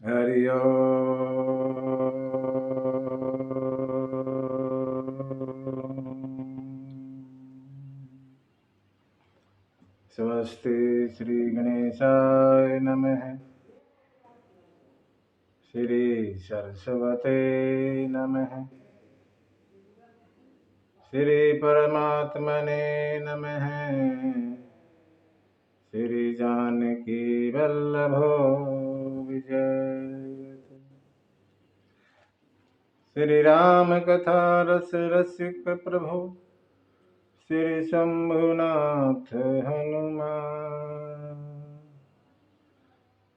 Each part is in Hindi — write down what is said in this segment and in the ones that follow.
हरि ओम। स्वस्ति श्री गणेशाय नमः। श्री सरस्वते नमः। श्री परमात्मने नमः। श्री जानकी वल्लभो विजय। श्री राम कथा रस रसिक प्रभु श्री शंभुनाथ हनुमान।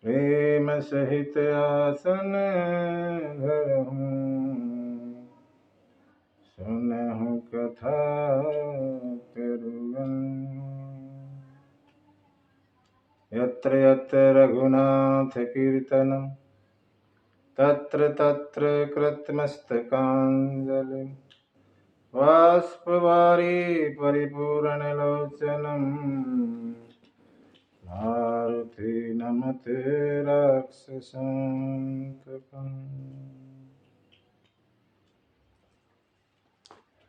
प्रेम सहित आसन धरहूँ सुनहु कथा करुवन। यत्र यत्र रघुनाथ कीर्तनं तत्र तत्र कृतमस्तकाञ्जलिं। बाष्पवारी परिपूर्णलोचनं मारुति नमते राक्षसान्तकम्।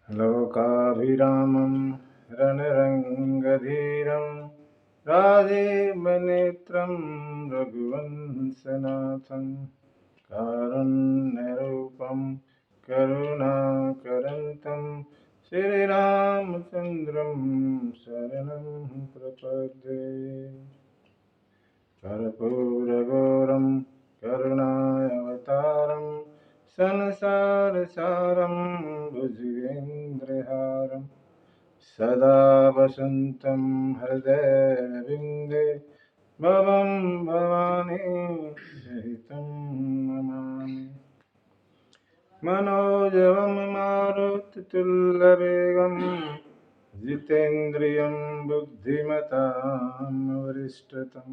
लोकाभिरामं रणरङ्गधीरं राजीवनेत्रं रघुवंशनाथं कारुण्यरूपं करुणाकरन्तं श्रीरामचन्द्रं शरणं प्रपद्ये। कर्पूरगौरं करुणावतारं संसारसारं भुजगेन्द्रहारं सदा वसन्तं हृदयविन्दे भवं भवानी सहितं नमामि। मनोजवं मारुततुल्यवेगं जितेन्द्रियं बुद्धिमतां वरिष्ठतं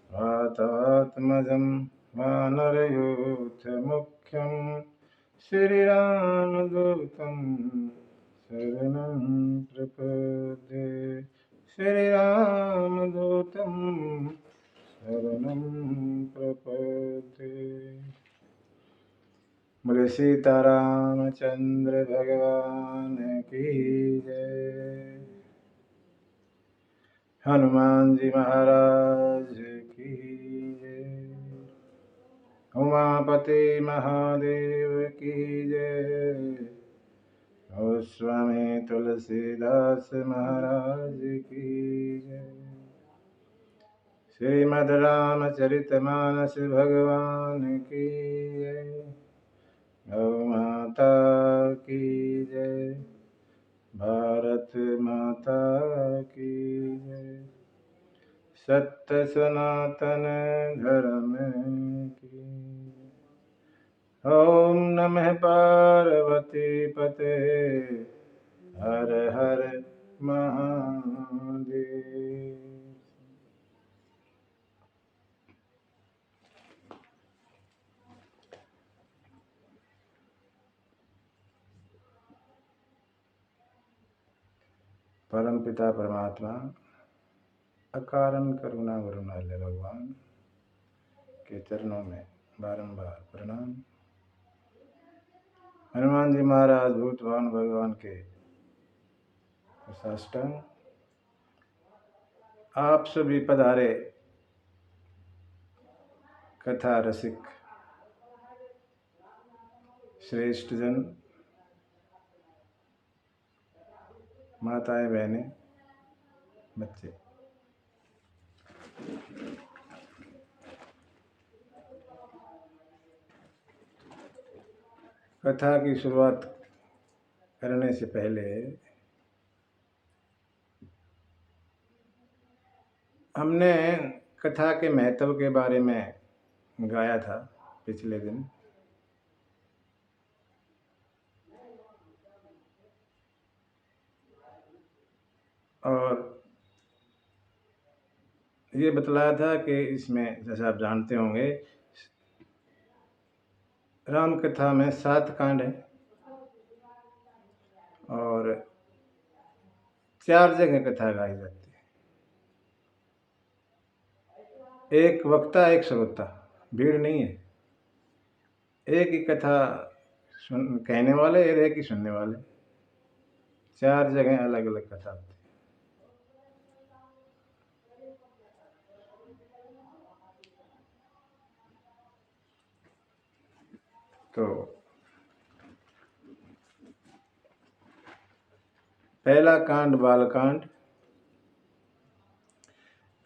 वातात्मजं वानरयूथमुख्यं श्रीरामदूतं शरणं प्रपद्ये। श्रीरामदूतं शरणं प्रपद्ये। बोले सीतारामचंद्र भगवान की जय। हनुमान जी महाराज की जय। उमापति महादेव की जय। गोस्वामी तुलसीदास महाराज की जय। श्रीमद् रामचरितमानस भगवान की जय। गौ माता की जय। भारत माता की जय। सत्य सनातन धर्म की। ओम नमः पार्वती पते हर हर महादेव। परम पिता परमात्मा अकारण करुणा वरुणालय भगवान के चरणों में बारंबार प्रणाम। हनुमान जी महाराज भूतवान भगवान के साष्टांग। आप सभी पधारे कथा रसिक श्रेष्ठ जन, माताएं, बहनें, बच्चे। कथा की शुरुआत करने से पहले हमने कथा के महत्व के बारे में गाया था पिछले दिन। और ये बतलाया था कि इसमें, जैसे आप जानते होंगे, राम कथा में 7 कांड हैं और 4 जगह कथा गाई जाती है। एक वक्ता, एक श्रोता, भीड़ नहीं है, एक ही कथा कहने वाले और एक ही सुनने वाले, 4 जगह अलग अलग कथा होती है। तो पहला कांड बालकांड।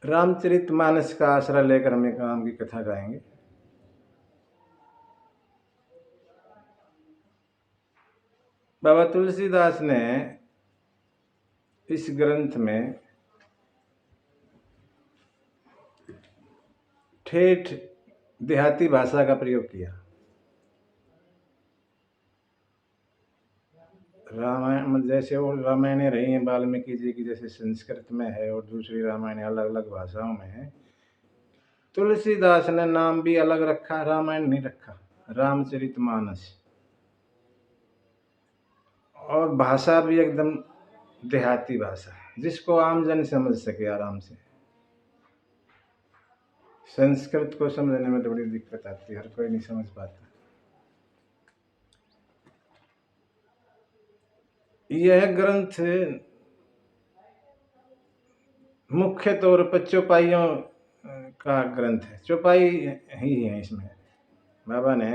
रामचरितमानस का आसरा लेकर हम एक राम की कथा गाएंगे। बाबा तुलसीदास ने इस ग्रंथ में ठेठ देहाती भाषा का प्रयोग किया। रामायण जैसे वो रामायणें रही हैं वाल्मीकि जी की, जैसे संस्कृत में है और दूसरी रामायण अलग अलग भाषाओं में है। तुलसीदास ने नाम भी अलग रखा, रामायण नहीं रखा, रामचरितमानस, और भाषा भी एकदम देहाती भाषा, जिसको आमजन समझ सके आराम से। संस्कृत को समझने में तो बड़ी दिक्कत आती है, हर कोई नहीं समझ पाता। यह ग्रंथ मुख्य तौर पर चौपाइयों का ग्रंथ है, चौपाई ही है इसमें। बाबा ने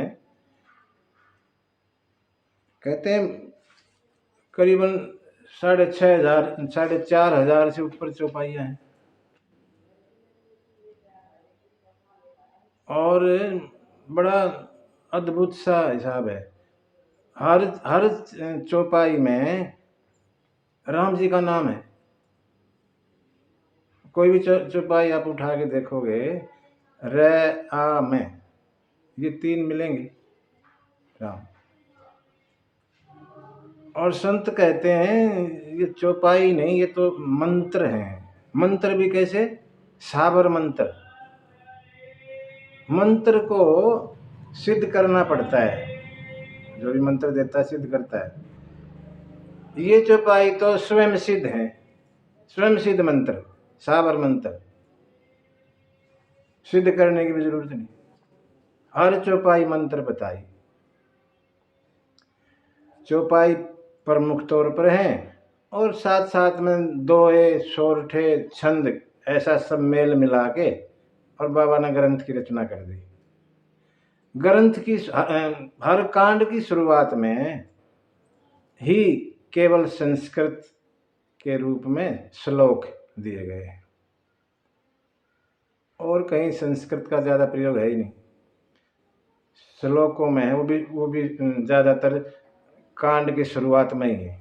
कहते हैं करीबन 6,500 4,500 से ऊपर चौपाइयाँ हैं, और बड़ा अद्भुत सा हिसाब है। हर चौपाई में राम जी का नाम है। कोई भी चौपाई आप उठा के देखोगे, र आ में ये 3 मिलेंगे राम। और संत कहते हैं ये चौपाई नहीं, ये तो मंत्र हैं। मंत्र भी कैसे? साबर मंत्र। मंत्र को सिद्ध करना पड़ता है, जो भी मंत्र देता है सिद्ध करता है। ये चौपाई तो स्वयं सिद्ध है, स्वयं सिद्ध मंत्र, साबर मंत्र, सिद्ध करने की भी जरूरत नहीं। हर चौपाई मंत्र बताई। चौपाई प्रमुख तौर पर है, और साथ साथ में दोहे, सोरठे, छंद, ऐसा सब मेल मिला के और बाबा ने ग्रंथ की रचना कर दी। ग्रंथ की हर कांड की शुरुआत में ही केवल संस्कृत के रूप में श्लोक दिए गए हैं, और कहीं संस्कृत का ज़्यादा प्रयोग है ही नहीं। श्लोकों में है, वो भी ज़्यादातर कांड की शुरुआत में ही है,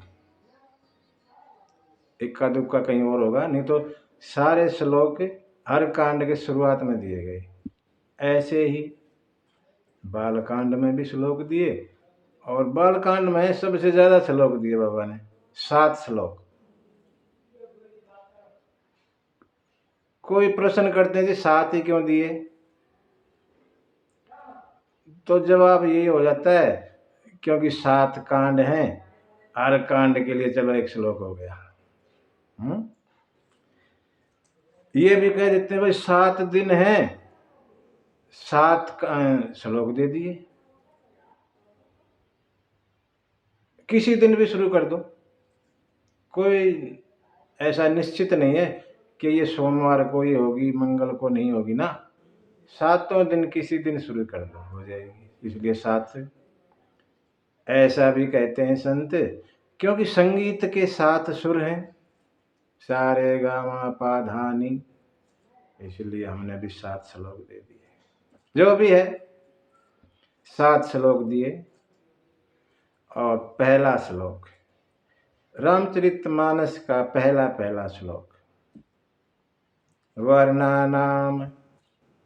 इक्का दुक्का कहीं और होगा, नहीं तो सारे श्लोक हर कांड के शुरुआत में दिए गए। ऐसे ही बालकांड में भी श्लोक दिए, और बालकांड में सबसे ज़्यादा श्लोक दिए बाबा ने, 7 श्लोक। कोई प्रश्न करते हैं कि 7 ही क्यों दिए, तो जवाब यही हो जाता है क्योंकि 7 कांड हैं, हर कांड के लिए चलो 1 श्लोक हो गया। ये भी कह देते हैं भाई 7 दिन हैं, 7 श्लोक दे दिए। किसी दिन भी शुरू कर दो, कोई ऐसा निश्चित नहीं है कि ये सोमवार को ही होगी, मंगल को नहीं होगी ना, 7 दिन किसी दिन शुरू कर दो, हो जाएगी। इसलिए 7 ऐसा भी कहते हैं संत, क्योंकि संगीत के 7 सुर हैं, सारे गामा पा धा नी, इसलिए हमने भी 7 श्लोक दे दिए। जो भी है 7 श्लोक दिए। और पहला श्लोक रामचरितमानस का पहला श्लोक, वर्णानाम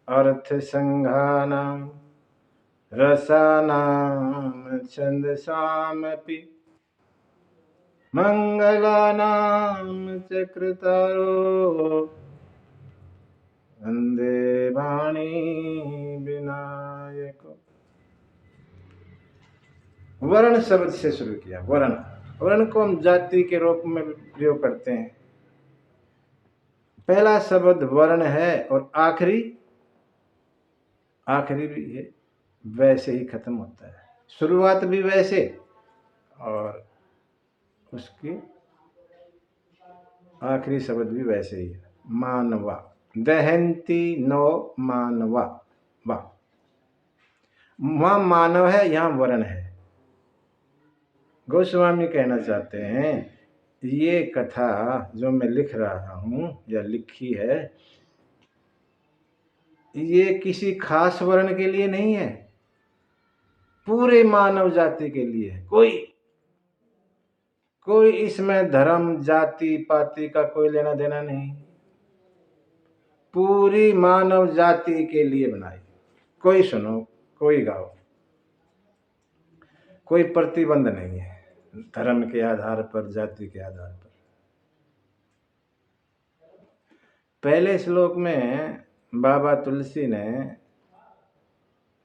अर्थ संघानाम रसानाम छंदसामपि मंगलानाम चक्रतारो वंदे वाणी विनायक। वर्ण शब्द से शुरू किया। वर्ण को हम जाति के रूप में प्रयोग करते हैं। पहला शब्द वर्ण है और आखिरी आखिरी भी ये वैसे ही खत्म होता है, शुरुआत भी वैसे और उसकी आखिरी शब्द भी वैसे ही है, मानवा। दहंती नो मानवा, वाह। वहां मानव है, यहाँ वर्ण है। गोस्वामी कहना चाहते हैं ये कथा जो मैं लिख रहा हूं या लिखी है, ये किसी खास वर्ण के लिए नहीं है, पूरे मानव जाति के लिए है। कोई इसमें धर्म जाति पाति का कोई लेना देना नहीं, पूरी मानव जाति के लिए बनाई। कोई सुनो, कोई गाओ, कोई प्रतिबंध नहीं है धर्म के आधार पर, जाति के आधार पर। पहले श्लोक में बाबा तुलसी ने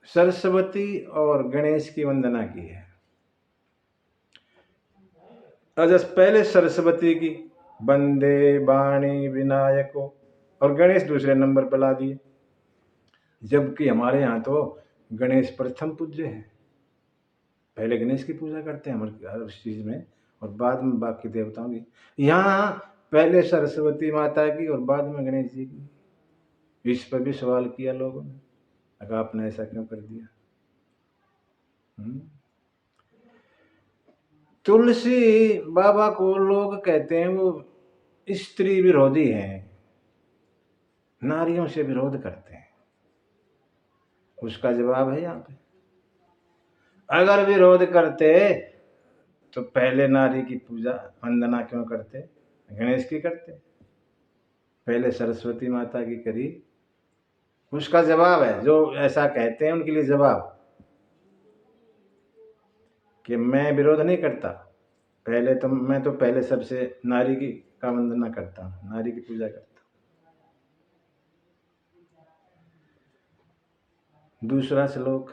सरस्वती और गणेश की वंदना की है। पहले सरस्वती की, वंदे वाणी विनायको, और गणेश दूसरे नंबर पर ला दिए, जबकि हमारे यहाँ तो गणेश प्रथम पूज्य है। पहले गणेश की पूजा करते हैं हर चीज में, और बाद में बाकी देवताओं की। यहाँ पहले सरस्वती माता की और बाद में गणेश जी की। इस पर भी सवाल किया लोगों ने, अगर आपने ऐसा क्यों कर दिया। तुलसी बाबा को लोग कहते हैं वो स्त्री विरोधी हैं, नारियों से विरोध करते हैं। उसका जवाब है यहाँ पे, अगर विरोध करते तो पहले नारी की पूजा वंदना क्यों करते, गणेश की करते, पहले सरस्वती माता की करी। उसका जवाब है, जो ऐसा कहते हैं उनके लिए जवाब कि मैं विरोध नहीं करता, मैं तो पहले सबसे नारी की का वंदना करता हूँ, नारी की पूजा करता हूँ। दूसरा श्लोक,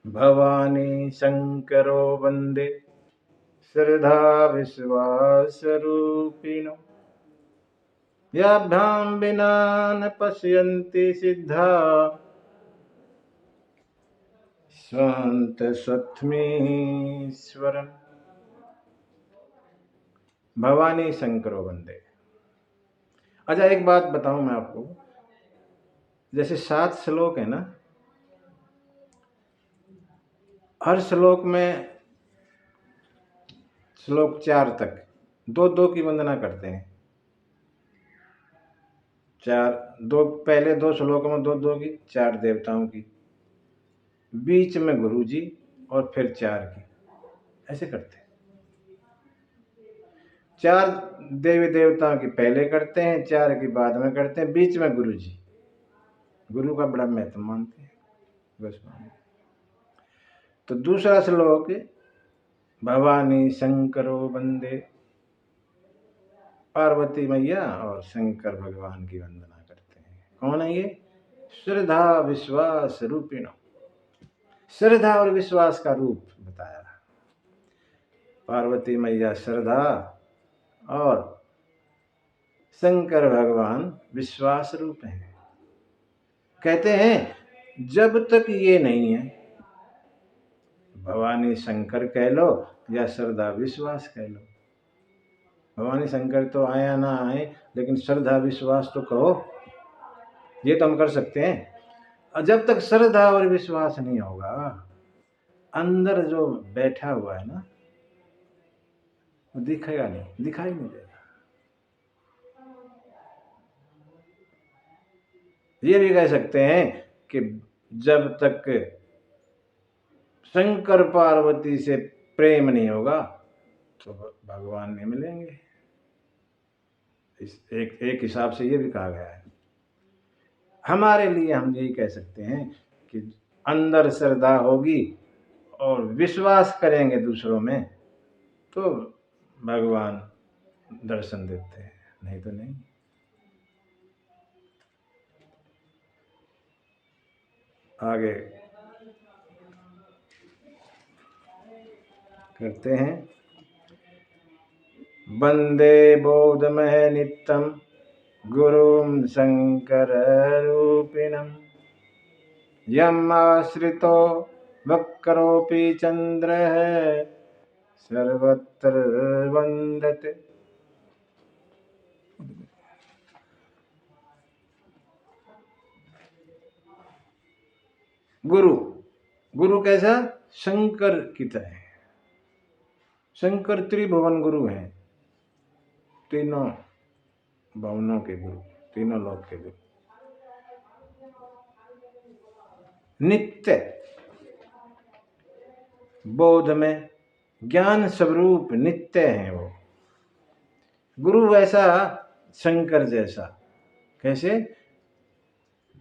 भवानी शंकरो वंदे श्रद्धा विश्वास रूपिणो, याभ्याम विना न पश्यन्ति सिद्धा स्वांत स्वत्मीश्वरम। भवानी शंकरो वंदे। अच्छा एक बात बताऊं मैं आपको, जैसे 7 श्लोक है ना, हर श्लोक में श्लोक 4 तक 2-2 की वंदना करते हैं। 2 पहले 2 श्लोकों में 2-2 की, 4 देवताओं की, बीच में गुरु जी और फिर 4 की, ऐसे करते हैं। 4 देवी देवताओं की पहले करते हैं, 4 की बाद में करते हैं, बीच में गुरु जी। गुरु का बड़ा महत्व मानते हैं गोस्वामी। तो दूसरा श्लोक, भवानी शंकरो वंदे, पार्वती मैया और शंकर भगवान की वंदना करते हैं। कौन है ये? श्रद्धा विश्वास रूपिणो, श्रद्धा और विश्वास का रूप बताया। पार्वती मैया श्रद्धा और शंकर भगवान विश्वास रूप हैं। कहते हैं जब तक ये नहीं है, भवानी शंकर कह लो या श्रद्धा विश्वास कह लो, भवानी शंकर तो आया ना आए, लेकिन श्रद्धा विश्वास तो कहो, ये तो हम कर सकते हैं। जब तक श्रद्धा और विश्वास नहीं होगा, अंदर जो बैठा हुआ है ना, वो दिखेगा नहीं, दिखाई नहीं देगा। ये भी कह सकते हैं कि जब तक शंकर पार्वती से प्रेम नहीं होगा तो भगवान नहीं मिलेंगे। एक हिसाब से ये भी कहा गया है। हमारे लिए हम यही कह सकते हैं कि अंदर श्रद्धा होगी और विश्वास करेंगे दूसरों में, तो भगवान दर्शन देते हैं, नहीं तो नहीं। आगे करते हैं, वंदे बोधमय नित्यम गुरुं शङ्कररूपिणं यम् आश्रितो वक्रोऽपि चन्द्रः सर्वत्र वन्दते। गुरु, गुरु कैसा? शंकर की तरह। शंकर त्रिभुवन गुरु हैं, तीनों भवनों के गुरु, तीनों लोक के गुरु। नित्य बोध में ज्ञान स्वरूप नित्य हैं वो गुरु, वैसा शंकर जैसा। कैसे?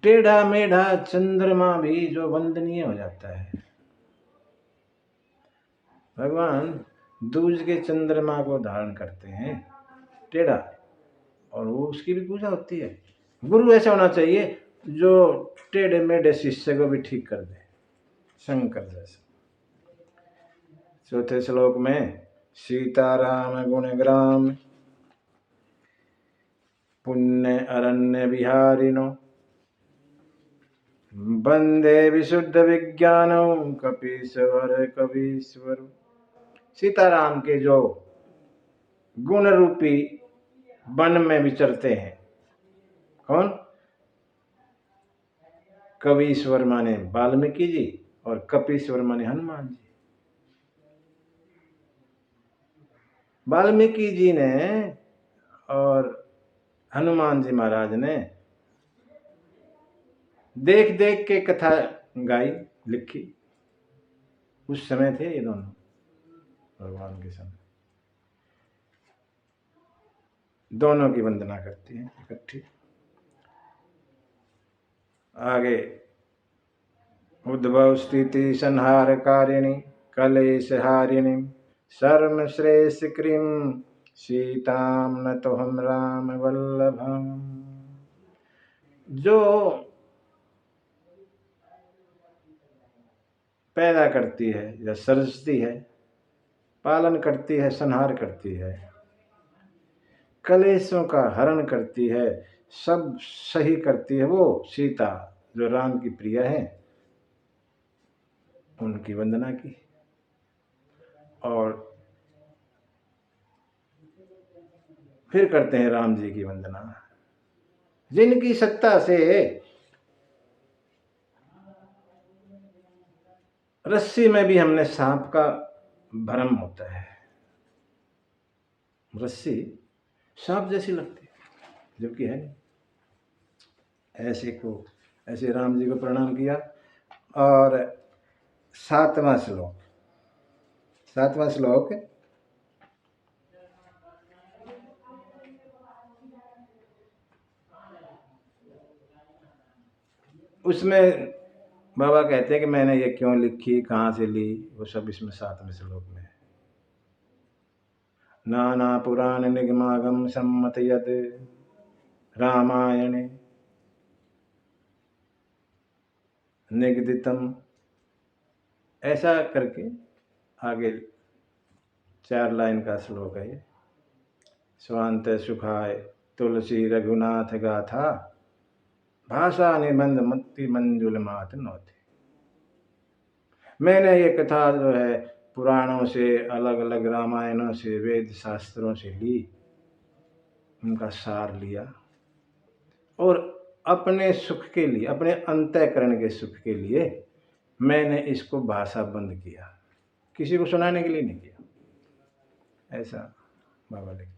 टेढ़ा मेढ़ा चंद्रमा भी जो वंदनीय हो जाता है। भगवान दूज के चंद्रमा को धारण करते हैं टेढ़ा, और वो उसकी भी पूजा होती है। गुरु ऐसा होना चाहिए जो टेढ़े मेढ़े शिष्य को भी ठीक कर दे, शंकर जैसा। चौथे श्लोक में सीताराम गुणग्राम पुण्य अरण्य विहारिणो वंदे विशुद्ध विज्ञानो कपीश्वर कवीश्वर। सीताराम के जो गुण रूपी वन में विचरते हैं, कौन? कवीश्वर माने वाल्मीकि जी और कपीश्वर माने हनुमान जी। वाल्मीकि जी ने और हनुमान जी महाराज ने देख देख के कथा गाई, लिखी। उस समय थे ये दोनों भगवान के समय, दोनों की वंदना करती हैं इकट्ठी। आगे उद्भव स्थिति संहार कारिणी कलेश हारिणी सर्व श्रेष्ठ क्रीम सीताम न तो हम राम वल्लभम। जो पैदा करती है या सृजती है, पालन करती है, संहार करती है, कलेशों का हरण करती है, सब सही करती है, वो सीता जो राम की प्रिया है, उनकी वंदना की। और फिर करते हैं राम जी की वंदना, जिनकी सत्ता से रस्सी में भी हमने सांप का भ्रम होता है। रस्सी सांप जैसी लगती है जबकि है नहीं। ऐसे राम जी को प्रणाम किया। और सातवां श्लोक उसमें बाबा कहते हैं कि मैंने ये क्यों लिखी, कहाँ से ली, वो सब इसमें 7वें श्लोक में है। नाना पुराण निगमागम सम्मत यद रामायणे निगदितम, ऐसा करके आगे 4 लाइन का श्लोक है ये। स्वांत सुखाय तुलसी रघुनाथ गाथा भाषा निबंध मत्ति मंजुल मात नौथे। मैंने ये कथा जो है पुराणों से, अलग अलग रामायणों से, वेद शास्त्रों से ली, उनका सार लिया और अपने सुख के लिए, अपने अंतःकरण के सुख के लिए मैंने इसको भाषा बंद किया, किसी को सुनाने के लिए नहीं किया। ऐसा बाबा लिखते।